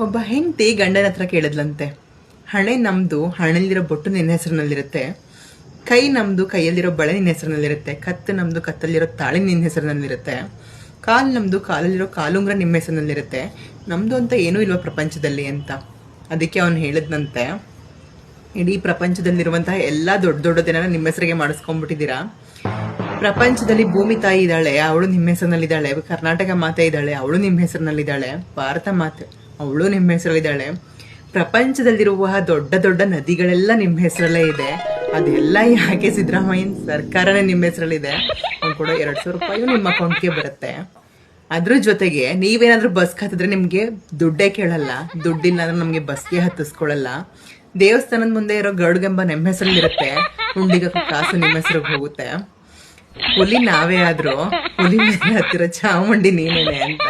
ಒಬ್ಬ ಹೆಂಡತಿ ಗಂಡನ ಹತ್ರ ಕೇಳಿದ್ಲಂತೆ, ಹಣೆ ನಮ್ದು, ಹಣೆಯಲ್ಲಿರೋ ಬೊಟ್ಟು ನಿನ್ನ ಹೆಸರಿನಲ್ಲಿರುತ್ತೆ. ಕೈ ನಮ್ದು, ಕೈಯಲ್ಲಿರೋ ಬಳೆ ನಿನ್ನ ಹೆಸರಿನಲ್ಲಿರುತ್ತೆ. ಕತ್ತು ನಮ್ದು, ಕತ್ತಲ್ಲಿರೋ ತಾಳಿ ನಿನ್ನ ಹೆಸರಿನಲ್ಲಿರುತ್ತೆ. ಕಾಲು ನಮ್ದು, ಕಾಲಲ್ಲಿರೋ ಕಾಲುಂಗ್ರ ನಿಮ್ಮ ಹೆಸರಿನಲ್ಲಿರುತ್ತೆ. ನಮ್ದು ಅಂತ ಏನೂ ಇಲ್ವಾ ಪ್ರಪಂಚದಲ್ಲಿ ಅಂತ. ಅದಕ್ಕೆ ಅವನು ಹೇಳಿದ್ನಂತೆ, ಇಡೀ ಪ್ರಪಂಚದಲ್ಲಿರುವಂತಹ ಎಲ್ಲ ದೊಡ್ಡ ದೊಡ್ಡದೇನ ನಿಮ್ಮ ಹೆಸರಿಗೆ ಮಾಡಿಸ್ಕೊಂಡ್ಬಿಟ್ಟಿದ್ದೀರಾ. ಪ್ರಪಂಚದಲ್ಲಿ ಭೂಮಿ ತಾಯಿ ಇದ್ದಾಳೆ, ಅವಳು ನಿಮ್ಮ ಹೆಸರಿನಲ್ಲಿದ್ದಾಳೆ. ಕರ್ನಾಟಕ ಮಾತೆ ಇದ್ದಾಳೆ, ಅವಳು ನಿಮ್ಮ ಹೆಸರಿನಲ್ಲಿದ್ದಾಳೆ. ಭಾರತ ಮಾತೆ, ಅವಳು ನಿಮ್ಮ ಹೆಸರಲ್ಲಿದ್ದಾಳೆ. ಪ್ರಪಂಚದಲ್ಲಿರುವ ದೊಡ್ಡ ದೊಡ್ಡ ನದಿಗಳೆಲ್ಲ ನಿಮ್ಮ ಹೆಸರಲ್ಲೇ ಇದೆ. ಅದೆಲ್ಲ ಯಾಕೆ ಸಿದ್ದರಾಮಯ್ಯನ ಸರ್ಕಾರನೇ ನಿಮ್ಮ ಹೆಸರಲ್ಲಿದೆ. ಅವ್ನು ಕೂಡ 200 ರೂಪಾಯಿ ನಿಮ್ಮ ಅಕೌಂಟ್ಗೆ ಬರುತ್ತೆ. ಅದ್ರ ಜೊತೆಗೆ ನೀವೇನಾದ್ರೂ ಬಸ್ ಹತ್ತಿದ್ರೆ ನಿಮ್ಗೆ ದುಡ್ಡೇ ಕೇಳಲ್ಲ. ದುಡ್ಡಿಲ್ಲ ಅಂದ್ರೆ ನಮ್ಗೆ ಬಸ್ಗೆ ಹತ್ತಿಸ್ಕೊಳಲ್ಲ. ದೇವಸ್ಥಾನದ ಮುಂದೆ ಇರೋ ಗರುಡ್ಗೆಂಬ ನಿಮ್ಮ ಹೆಸರಲ್ಲಿರುತ್ತೆ. ಹುಂಡಿಗ ಕಾಸು ನಿಮ್ಮ ಹೆಸರಿಗೆ ಹೋಗುತ್ತೆ. ಹುಲಿ ನಾವೇ ಆದ್ರೂ ಹುಲಿ ಮೇಲೆ ಹತ್ತಿರೋ ಚಾಮುಂಡಿ ನೀನೇನೆ ಅಂತ.